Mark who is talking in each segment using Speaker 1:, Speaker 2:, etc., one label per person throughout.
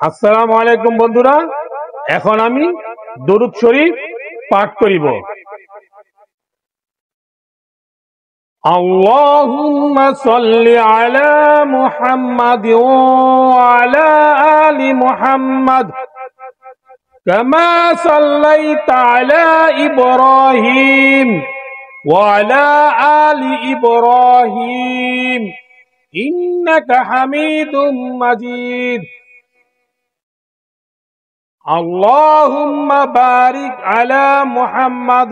Speaker 1: আসসালামু আলাইকুম বন্ধুরা, এখন আমি দরুদ শরীফ পাঠ করিব। আল্লাহুম্মা সাল্লি আলা মুহাম্মাদ ওয়া আলা আলি মুহাম্মাদ কামা সাল্লাইতা আলা ইব্রাহিম ওয়া আলা আলি ইব্রাহিম ইন্নাকা হামিদুম মাজিদ। اللهم بارك على محمد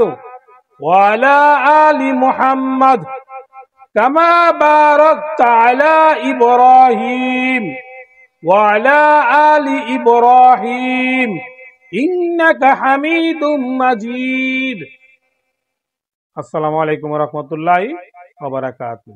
Speaker 1: وعلى آل محمد كما باركت على إبراهيم وعلى آل إبراهيم إنك حميد مجيد। السلام عليكم ورحمة الله وبركاته।